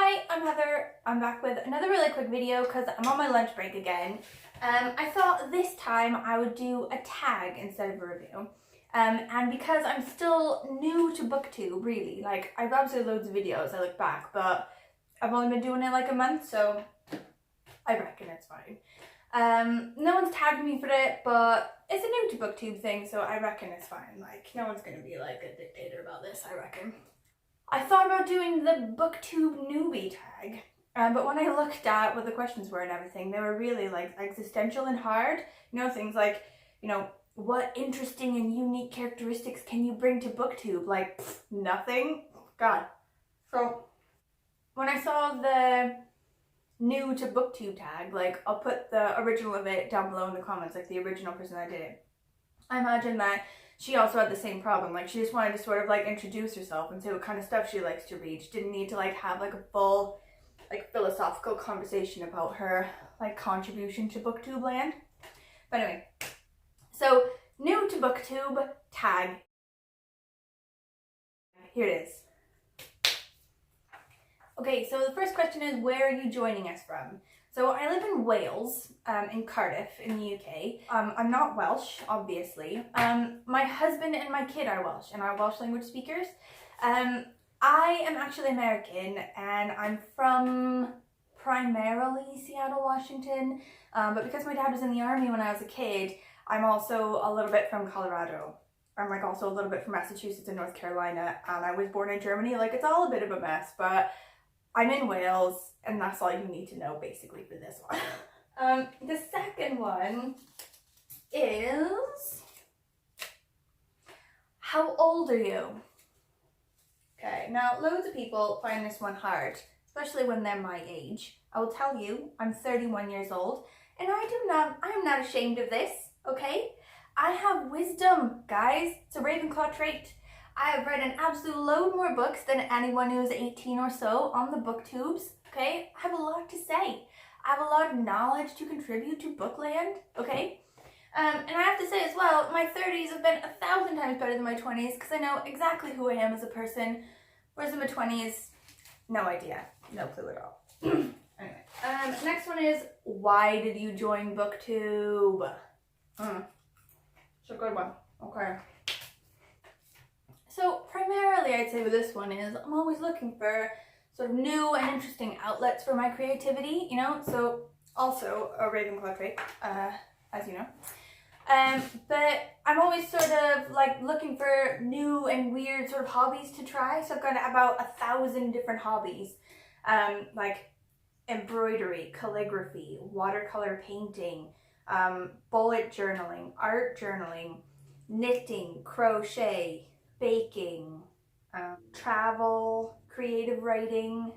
Hi, I'm Heather. I'm back with another really quick video because I'm on my lunch break again. I thought this time I would do a tag instead of a review. And because I'm still new to BookTube, really, like I've absolutely loads of videos I look back, but I've only been doing it like a month, so I reckon it's fine. No one's tagged me for it, but it's a new to BookTube thing, so I reckon it's fine. Like, no one's gonna be like a dictator about this, I reckon. I thought about doing the BookTube newbie tag, but when I looked at what the questions were and everything, they were really like existential and hard. You know, things like, you know, what interesting and unique characteristics can you bring to BookTube? Like, nothing. God. So when I saw the new to BookTube tag, like I'll put the original of it down below in the comments, like the original person that did it. I imagine that she also had the same problem. Like, she just wanted to sort of like introduce herself and say what kind of stuff she likes to read. She didn't need to like have like a full like philosophical conversation about her like contribution to BookTube land. But anyway, so new to BookTube tag. Here it is. Okay, so the first question is, where are you joining us from? So I live in Wales, in Cardiff, in the UK. I'm not Welsh, obviously. My husband and my kid are Welsh and are Welsh language speakers. I am actually American and I'm from primarily Seattle, Washington. But because my dad was in the army when I was a kid, I'm also a little bit from Colorado. I'm like also a little bit from Massachusetts and North Carolina, and I was born in Germany. Like, it's all a bit of a mess, but I'm in Wales, and that's all you need to know basically for this one. The second one is, how old are you? Okay, now loads of people find this one hard, especially when they're my age. I will tell you, I'm 31 years old, and I'm not ashamed of this, okay? I have wisdom, guys. It's a Ravenclaw trait. I have read an absolute load more books than anyone who is 18 or so on the booktubes, okay? I have a lot to say. I have a lot of knowledge to contribute to Bookland, okay? And I have to say as well, my 30s have been 1,000 times better than my 20s because I know exactly who I am as a person, whereas in my 20s, no idea, no clue at all. Anyway, next one is, why did you join BookTube? It's a good one, okay. So primarily I'd say with this one is, I'm always looking for sort of new and interesting outlets for my creativity, you know, so also a Ravenclaw trait, as you know. But I'm always sort of like looking for new and weird sort of hobbies to try. So I've got about 1,000 different hobbies, like embroidery, calligraphy, watercolor painting, bullet journaling, art journaling, knitting, crochet, baking, travel, creative writing.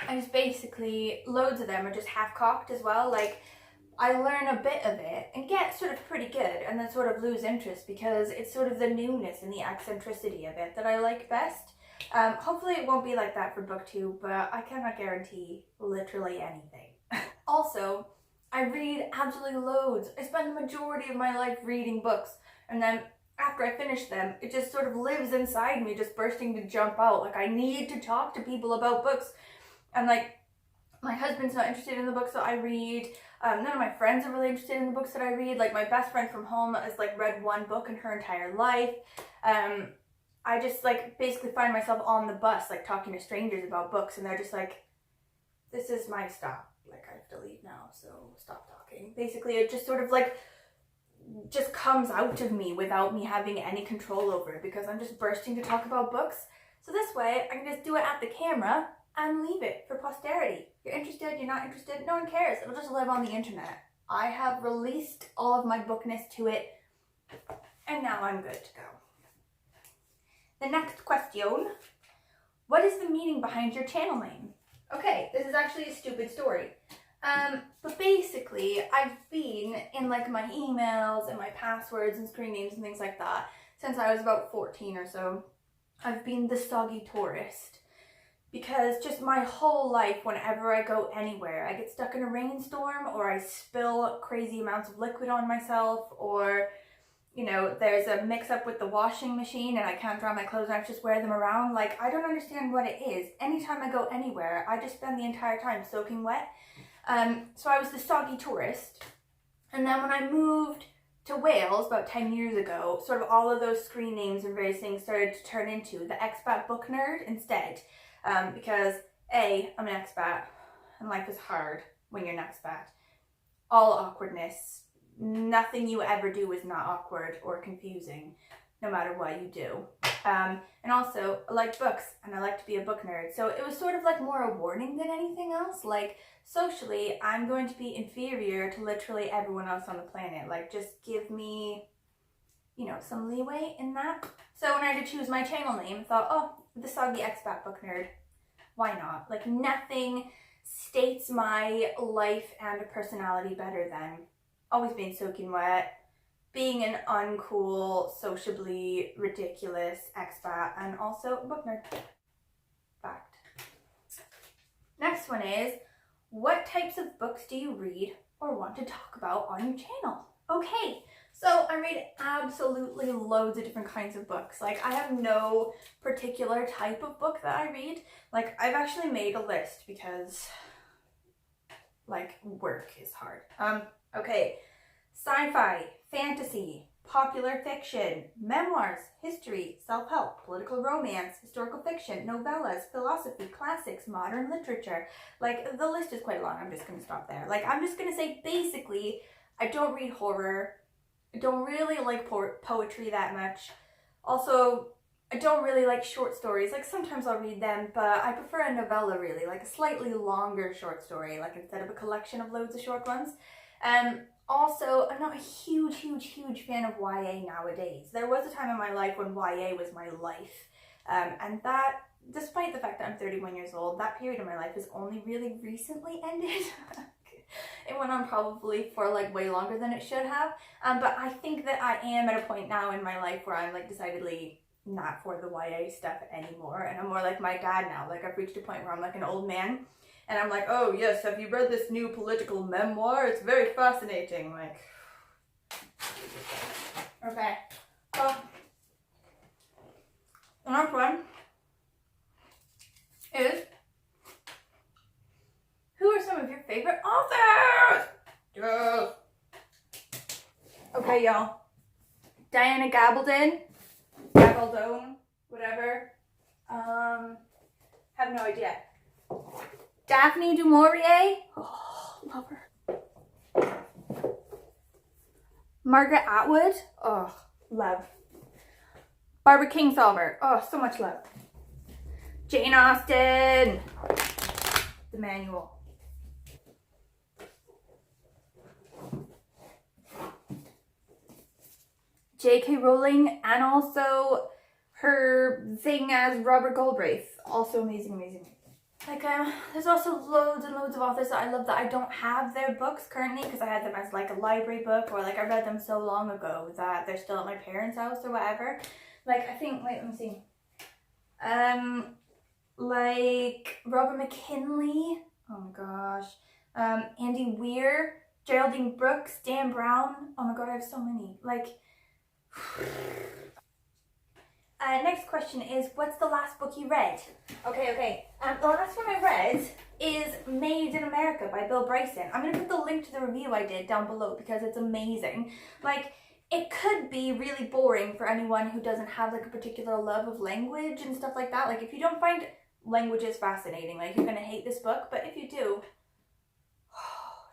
I just basically, loads of them are just half-cocked as well. Like, I learn a bit of it and get sort of pretty good and then sort of lose interest because it's sort of the newness and the eccentricity of it that I like best. Hopefully it won't be like that for BookTube, but I cannot guarantee literally anything. Also, I read absolutely loads. I spend the majority of my life reading books, and then after I finish them, it just sort of lives inside me, just bursting to jump out. Like, I need to talk to people about books. And like, my husband's not interested in the books that I read. None of my friends are really interested in the books that I read. Like, my best friend from home has like read one book in her entire life. I just like basically find myself on the bus, like talking to strangers about books, and they're just like, this is my stop. Like, I have to leave now, so stop talking. Basically, it just sort of like just comes out of me without me having any control over it because I'm just bursting to talk about books. So this way, I can just do it at the camera and leave it for posterity. You're interested, you're not interested, no one cares. It'll just live on the internet. I have released all of my bookness to it, and now I'm good to go. The next question, what is the meaning behind your channel name? Okay, this is actually a stupid story. But basically, I've been in like my emails and my passwords and screen names and things like that since I was about 14 or so. I've been the soggy tourist because just my whole life, whenever I go anywhere, I get stuck in a rainstorm or I spill crazy amounts of liquid on myself, or you know, there's a mix up with the washing machine and I can't dry my clothes and I have to just wear them around. Like, I don't understand what it is. Anytime I go anywhere, I just spend the entire time soaking wet. So I was the soggy tourist. And then when I moved to Wales about 10 years ago, sort of all of those screen names and various things started to turn into the expat book nerd instead. Because A, I'm an expat and life is hard when you're an expat. All awkwardness. Nothing you ever do is not awkward or confusing, no matter what you do. And also, I like books, and I like to be a book nerd. So it was sort of like more a warning than anything else. Like, socially, I'm going to be inferior to literally everyone else on the planet. Like, just give me, you know, some leeway in that. So when I had to choose my channel name, I thought, oh, the Soggy Expat Book Nerd. Why not? Like, nothing states my life and personality better than always being soaking wet, being an uncool, sociably ridiculous expat, and also a book nerd. Fact. Next one is, what types of books do you read or want to talk about on your channel? Okay, so I read absolutely loads of different kinds of books. Like, I have no particular type of book that I read. Like, I've actually made a list because, like, work is hard. Okay, sci-fi, fantasy, popular fiction, memoirs, history, self-help, political romance, historical fiction, novellas, philosophy, classics, modern literature. Like, the list is quite long. I'm just going to stop there. Like, I'm just going to say, basically, I don't read horror. I don't really like poetry that much. Also, I don't really like short stories. Like, sometimes I'll read them, but I prefer a novella, really, like a slightly longer short story, like instead of a collection of loads of short ones. Also, I'm not a huge fan of YA nowadays. There was a time in my life when YA was my life. And that, despite the fact that I'm 31 years old, that period of my life has only really recently ended. It went on probably for like way longer than it should have. But I think that I am at a point now in my life where I'm like decidedly not for the YA stuff anymore. And I'm more like my dad now. Like, I've reached a point where I'm like an old man. And I'm like, oh yes, have you read this new political memoir? It's very fascinating. Like, okay. The next one is, who are some of your favorite authors? Yes. Okay, y'all. Diana Gabaldon, whatever. Have no idea. Daphne du Maurier, oh, love her. Margaret Atwood, oh, love. Barbara Kingsolver, oh, so much love. Jane Austen, the manual. J.K. Rowling, and also her thing as Robert Galbraith, also amazing. Like, there's also loads and loads of authors that I love that I don't have their books currently because I had them as like a library book, or like I read them so long ago that they're still at my parents' house or whatever. Like, I think, wait, let me see. Like Robert McKinley, oh my gosh, Andy Weir, Geraldine Brooks, Dan Brown, oh my god, I have so many. Like, next question is, what's the last book you read? Okay. The last one I read is Made in America by Bill Bryson. I'm going to put the link to the review I did down below because it's amazing. Like, it could be really boring for anyone who doesn't have like a particular love of language and stuff like that. Like, if you don't find languages fascinating, like, you're going to hate this book. But if you do,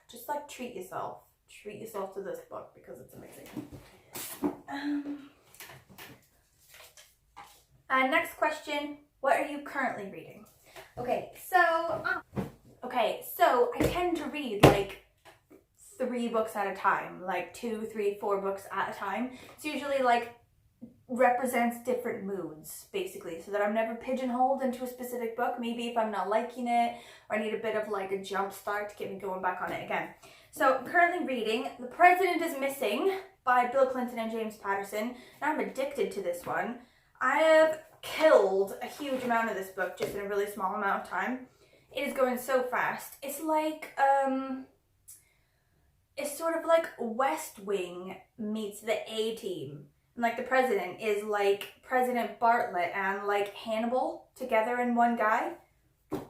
just like treat yourself. Treat yourself to this book because it's amazing. Next question, what are you currently reading? Okay, so I tend to read like 3 books at a time, like 2, 3, 4 books at a time. It's usually like represents different moods, basically, so that I'm never pigeonholed into a specific book. Maybe if I'm not liking it, or I need a bit of like a jump start to get me going back on it again. So I'm currently reading The President is Missing by Bill Clinton and James Patterson, and I'm addicted to this one. I have killed a huge amount of this book just in a really small amount of time. It is going so fast. It's like, is sort of like West Wing meets the A-Team. And like the president is like President Bartlett and like Hannibal together in one guy.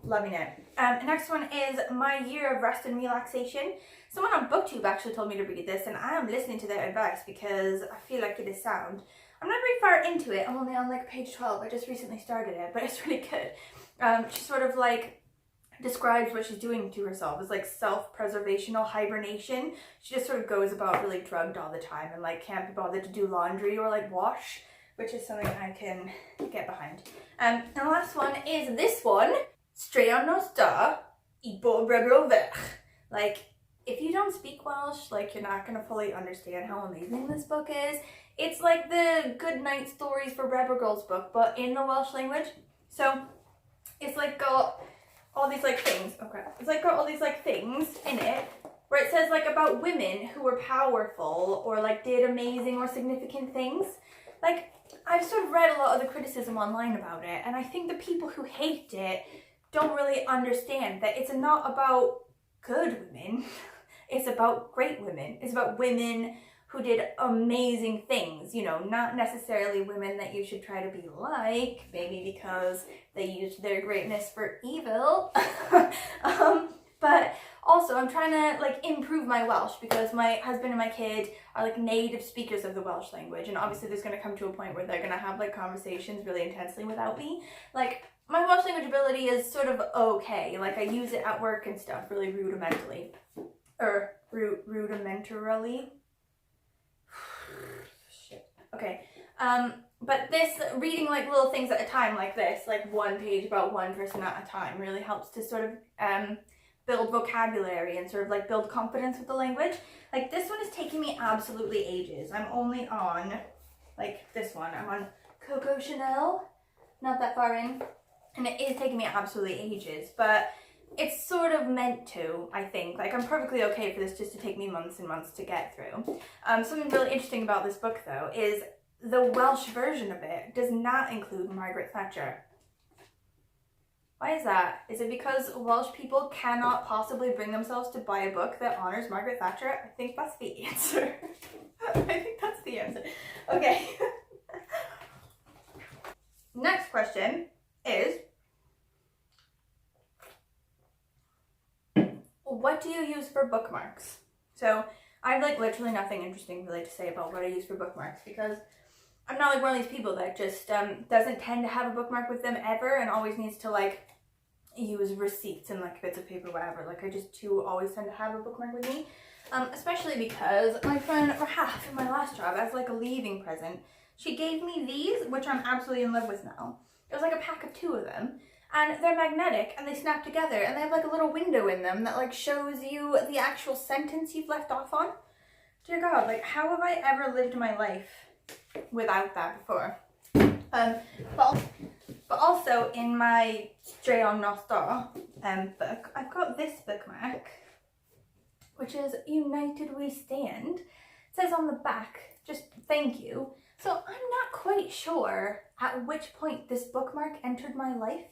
Loving it. Next one is My Year of Rest and Relaxation. Someone on BookTube actually told me to read this, and I am listening to their advice because I feel like it is sound. I'm not very far into it. I'm only on like page 12. I just recently started it, but it's really good. She sort of like describes what she's doing to herself as like self-preservational hibernation. She just sort of goes about really drugged all the time and like can't be bothered to do laundry or like wash, which is something I can get behind. And the last one is this one. Streanostar I Bobregrover. Like, if you don't speak Welsh, like, you're not gonna fully understand how amazing this book is. It's like the Good Night Stories for Rebel Girls book, but in the Welsh language. So, it's like got all these like things. Okay. It's like got all these like things in it where it says like about women who were powerful or like did amazing or significant things. Like, I've sort of read a lot of the criticism online about it, and I think the people who hate it don't really understand that it's not about good women. It's about great women. It's about women who did amazing things, you know, not necessarily women that you should try to be like, maybe because they used their greatness for evil. But also I'm trying to like improve my Welsh because my husband and my kid are like native speakers of the Welsh language, and obviously there's going to come to a point where they're going to have like conversations really intensely without me. Like, my Welsh language ability is sort of okay. Like, I use it at work and stuff really rudimentarily. Rudimentarily? Shit. Okay. But this, reading like little things at a time like this, like one page about one person at a time, really helps to sort of build vocabulary and sort of like build confidence with the language. Like, this one is taking me absolutely ages. I'm only on, like this one, I'm on Coco Chanel, not that far in. And it is taking me absolutely ages, but it's sort of meant to, I think. Like, I'm perfectly okay for this just to take me months and months to get through. Something really interesting about this book, though, is the Welsh version of it does not include Margaret Thatcher. Why is that? Is it because Welsh people cannot possibly bring themselves to buy a book that honors Margaret Thatcher? I think that's the answer. I think that's the answer. Okay. Next question is, what do you use for bookmarks? So I have like literally nothing interesting really to say about what I use for bookmarks because I'm not like one of these people that just doesn't tend to have a bookmark with them ever and always needs to like use receipts and like bits of paper, whatever. Like, I just always tend to have a bookmark with me, especially because my friend Rahaf in my last job, as like a leaving present, she gave me these, which I'm absolutely in love with now. It was like a pack of 2 of them, and they're magnetic and they snap together and they have like a little window in them that like shows you the actual sentence you've left off on. Dear God, like, how have I ever lived my life without that before? But also in my Straeon Nostar book, I've got this bookmark, which is United We Stand. It says on the back, just thank you. So I'm not quite sure at which point this bookmark entered my life,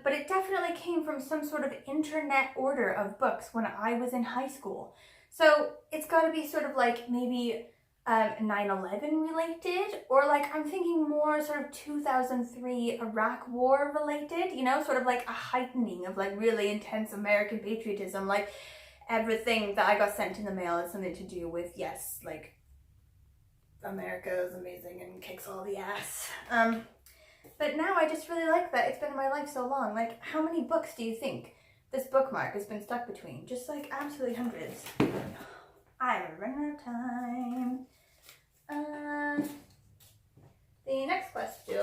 but it definitely came from some sort of internet order of books when I was in high school. So it's got to be sort of like maybe 9/11 related, or like I'm thinking more sort of 2003 Iraq War related, you know, sort of like a heightening of like really intense American patriotism. Like, everything that I got sent in the mail is something to do with, yes, like, America is amazing and kicks all the ass. But now I just really like that it's been in my life so long. Like, how many books do you think this bookmark has been stuck between? Just like absolutely hundreds. I'm running out of time. The next question.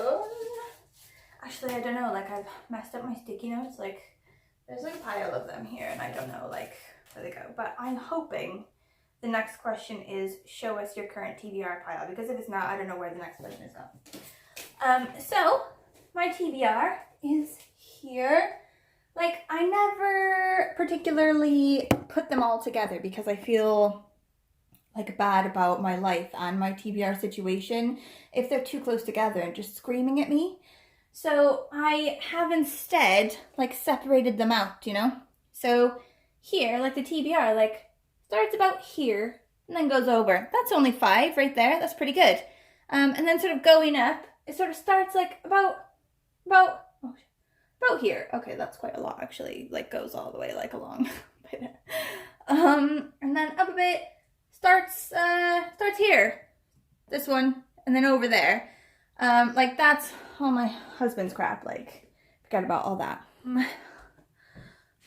Actually, I don't know, like, I've messed up my sticky notes. Like, there's like a pile of them here and I don't know like where they go. But I'm hoping the next question is, show us your current TBR pile, because if it's not, I don't know where the next question is now. So my TBR is here. Like, I never particularly put them all together because I feel like bad about my life and my TBR situation if they're too close together and just screaming at me. So I have instead like separated them out, you know? So here, like the TBR, like starts about here and then goes over. That's only 5 right there. That's pretty good. And then sort of going up, it sort of starts like about here. Okay, that's quite a lot actually. Like goes all the way like along. And then up a bit, starts here. This one, and then over there. Like that's all my husband's crap. Like, forget about all that.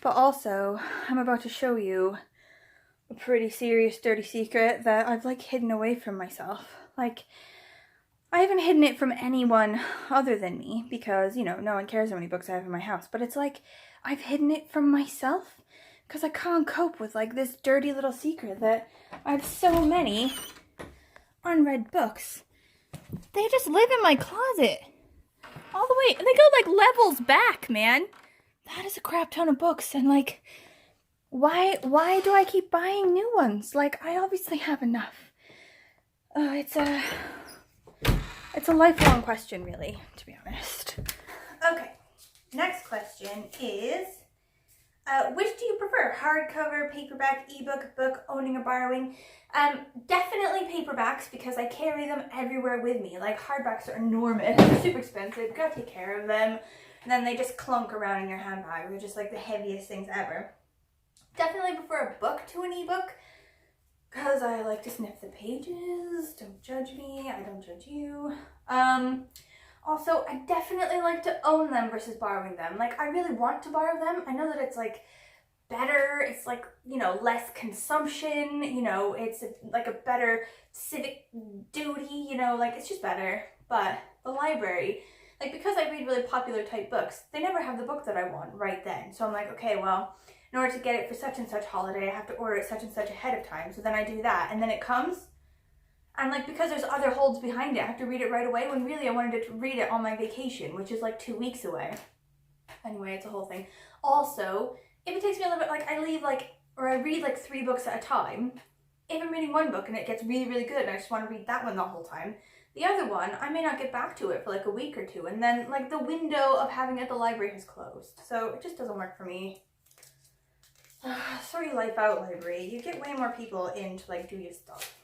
But also, I'm about to show you a pretty serious dirty secret that I've like hidden away from myself. Like, I haven't hidden it from anyone other than me because, you know, no one cares how many books I have in my house. But it's like, I've hidden it from myself because I can't cope with like this dirty little secret that I have so many unread books. They just live in my closet. All the way, they go like levels back, man. That is a crap ton of books, and like, why do I keep buying new ones? Like, I obviously have enough. It's a lifelong question, really, to be honest. Okay, next question is, which do you prefer? Hardcover, paperback, ebook, book, owning or borrowing? Definitely paperbacks because I carry them everywhere with me. Like, hardbacks are enormous, they're super expensive, you gotta take care of them. And then they just clunk around in your handbag. They're just like the heaviest things ever. Definitely prefer a book to an ebook because I like to sniff the pages. Don't judge me, I don't judge you. Also, I definitely like to own them versus borrowing them. Like, I really want to borrow them. I know that it's like better, it's like, you know, less consumption, you know, it's like a better civic duty, you know, like it's just better. But the library, like, because I read really popular type books, they never have the book that I want right then. So I'm like, okay, well, in order to get it for such and such holiday, I have to order it such and such ahead of time. So then I do that, and then it comes, and like, because there's other holds behind it, I have to read it right away, when really I wanted to read it on my vacation, which is like 2 weeks away. Anyway, it's a whole thing. Also, if it takes me a little bit, like, I read like 3 books at a time, if I'm reading one book and it gets really, really good and I just want to read that one the whole time, the other one, I may not get back to it for like a week or 2, and then like the window of having it at the library has closed. So it just doesn't work for me. Sort your life out, library. You get way more people in to like do your stuff.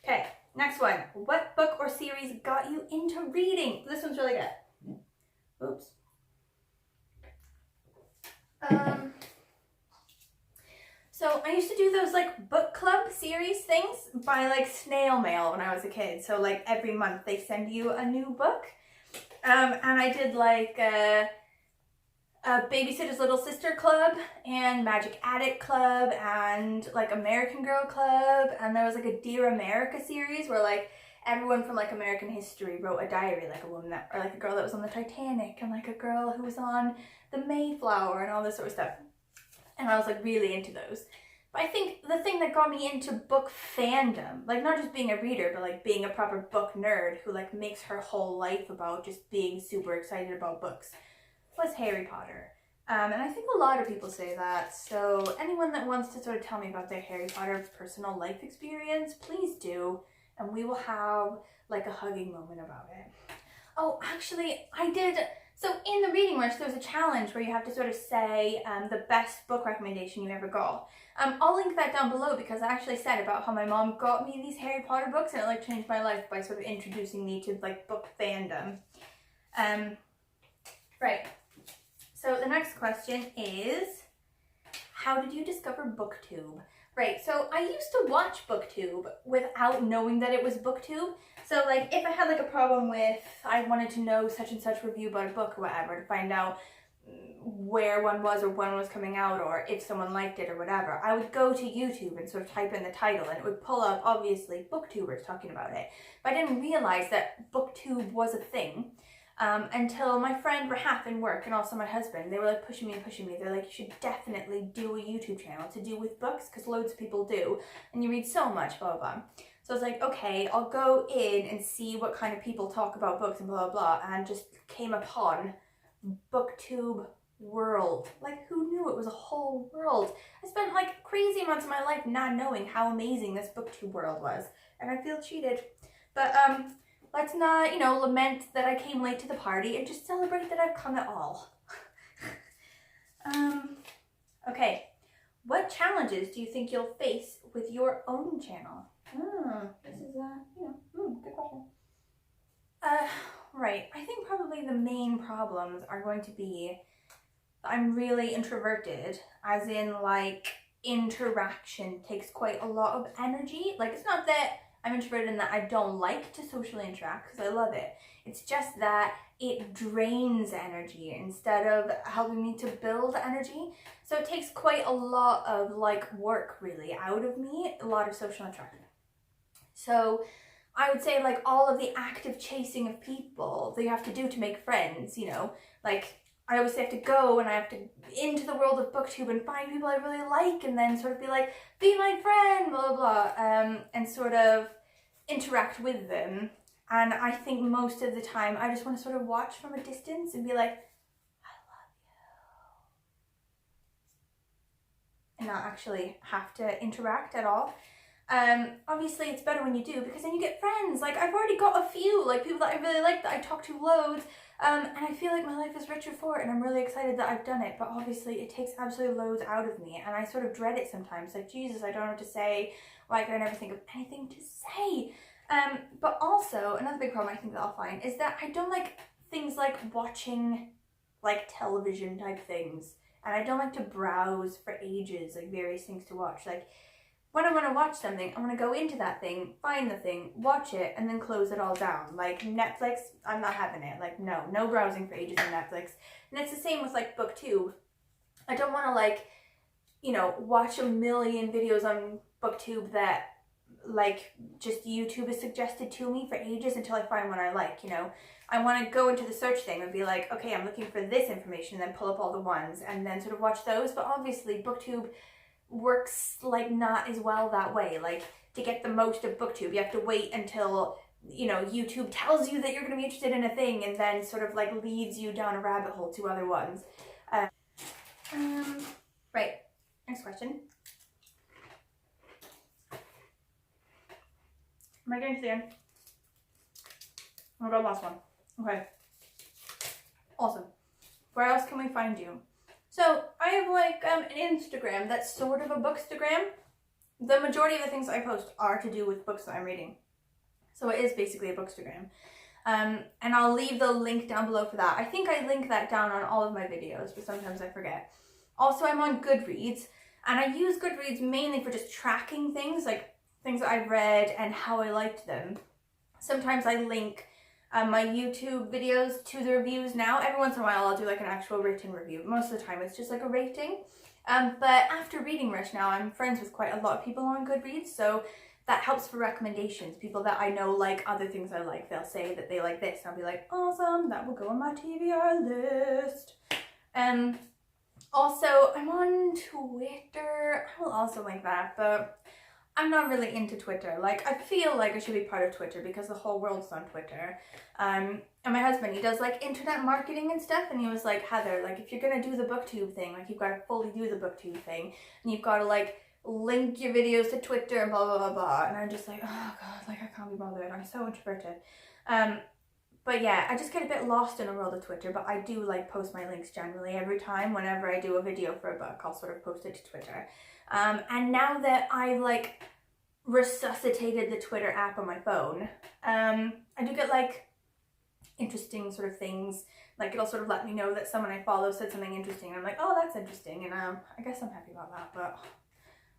Okay, next one. What book or series got you into reading? This one's really good. Oops. So I used to do those like book club series things by like snail mail when I was a kid. So like every month they send you a new book. And I did like a Babysitter's Little Sister Club and Magic Attic Club and like American Girl Club. And there was like a Dear America series where like everyone from like American history wrote a diary, like a woman that, or like a girl that was on the Titanic and like a girl who was on the Mayflower and all this sort of stuff. And I was like really into those. But I think the thing that got me into book fandom, like not just being a reader, but like being a proper book nerd who like makes her whole life about just being super excited about books, was Harry Potter. And I think a lot of people say that. So anyone that wants to sort of tell me about their Harry Potter personal life experience, please do. And we will have like a hugging moment about it. Oh, actually, I did. So in the Reading Wish, there's a challenge where you have to sort of say the best book recommendation you ever got. I'll link that down below because I actually said about how my mom got me these Harry Potter books and it like changed my life by sort of introducing me to like book fandom. Right. So the next question is, how did you discover BookTube? Right, so I used to watch BookTube without knowing that it was BookTube. So like if I had like a problem with, I wanted to know such and such review about a book or whatever to find out where one was or when it was coming out or if someone liked it or whatever, I would go to YouTube and sort of type in the title and it would pull up obviously booktubers talking about it. But I didn't realize that BookTube was a thing until my friend Rahaf in work and also my husband, they were like pushing me. They're like, you should definitely do a YouTube channel to do with books because loads of people do and you read so much, blah, blah, blah. So I was like, okay, I'll go in and see what kind of people talk about books and blah, blah, blah, and just came upon BookTube world. Like, who knew it was a whole world? I spent like crazy amounts of my life not knowing how amazing this BookTube world was, and I feel cheated. But let's not, you know, lament that I came late to the party and just celebrate that I've come at all. Okay, what challenge challenges do you think you'll face with your own channel? This is good question. Right, I think probably the main problems are going to be I'm really introverted, as in like interaction takes quite a lot of energy. Like, it's not that I'm introverted in that I don't like to socially interact, because I love it. It's just that it drains energy instead of helping me to build energy. So it takes quite a lot of like work really out of me, a lot of social interaction. So I would say like all of the active chasing of people that you have to do to make friends, you know, like I always have to go and I have to into the world of booktube and find people I really like and then sort of be like, be my friend, blah, blah, blah, and sort of interact with them. And I think most of the time I just want to sort of watch from a distance and be like, I love you. And not actually have to interact at all. Obviously it's better when you do, because then you get friends. Like, I've already got a few, like, people that I really like that I talk to loads, and I feel like my life is richer for it, and I'm really excited that I've done it. But obviously it takes absolutely loads out of me, and I sort of dread it sometimes. Like, Jesus, I don't know what to say. Why can I never think of anything to say? But also another big problem I think that I'll find is that I don't like things like watching like television type things, and I don't like to browse for ages, like various things to watch. Like, when I want to watch something, I want to go into that thing, find the thing, watch it, and then close it all down. Like Netflix, I'm not having it. Like, no browsing for ages on Netflix. And it's the same with like BookTube. I don't want to like, you know, watch a million videos on BookTube that like just YouTube is suggested to me for ages until I find one I like, you know. I want to go into the search thing and be like, okay, I'm looking for this information, and then pull up all the ones and then sort of watch those. But obviously BookTube works like not as well that way. Like, to get the most of BookTube, you have to wait until, you know, YouTube tells you that you're going to be interested in a thing and then sort of like leads you down a rabbit hole to other ones. Right, next question. Am I getting to the end? Oh my god, last one. Okay. Awesome. Where else can we find you? So I have like an Instagram that's sort of a bookstagram. The majority of the things I post are to do with books that I'm reading. So it is basically a bookstagram. And I'll leave the link down below for that. I think I link that down on all of my videos, but sometimes I forget. Also, I'm on Goodreads, and I use Goodreads mainly for just tracking things, like things that I've read and how I liked them. Sometimes I link my YouTube videos to the reviews now. Every once in a while I'll do like an actual written review. Most of the time it's just like a rating. But after reading Rush now, I'm friends with quite a lot of people on Goodreads, so that helps for recommendations. People that I know like other things I like, they'll say that they like this, and I'll be like, awesome, that will go on my TBR list. Also, I'm on Twitter. I will also link that, but I'm not really into Twitter. Like, I feel like I should be part of Twitter because the whole world's on Twitter. And my husband, he does like internet marketing and stuff, and he was like, Heather, like, if you're gonna do the BookTube thing, like, you've got to fully do the BookTube thing, and you've got to like link your videos to Twitter and blah blah blah blah. And I'm just like, oh god, like, I can't be bothered. I'm so introverted. But yeah, I just get a bit lost in the world of Twitter, but I do like post my links generally every time. Whenever I do a video for a book, I'll sort of post it to Twitter. And now that I've like resuscitated the Twitter app on my phone, I do get like interesting sort of things. Like, it'll sort of let me know that someone I follow said something interesting. And I'm like, oh, that's interesting. And I guess I'm happy about that, but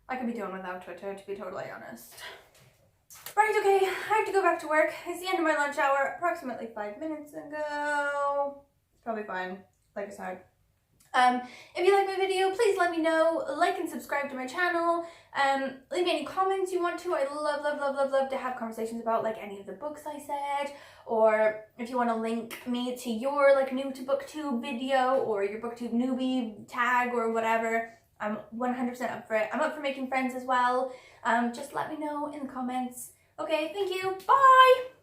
I could be doing without Twitter, to be totally honest. Right, okay, I have to go back to work. It's the end of my lunch hour, approximately 5 minutes ago. It's probably fine, like I said. If you like my video, please let me know. Like and subscribe to my channel. Leave me any comments you want to. I love to have conversations about like any of the books I said, or if you want to link me to your like new to BookTube video or your BookTube newbie tag or whatever. I'm 100% up for it. I'm up for making friends as well. Just let me know in the comments. Okay, thank you. Bye!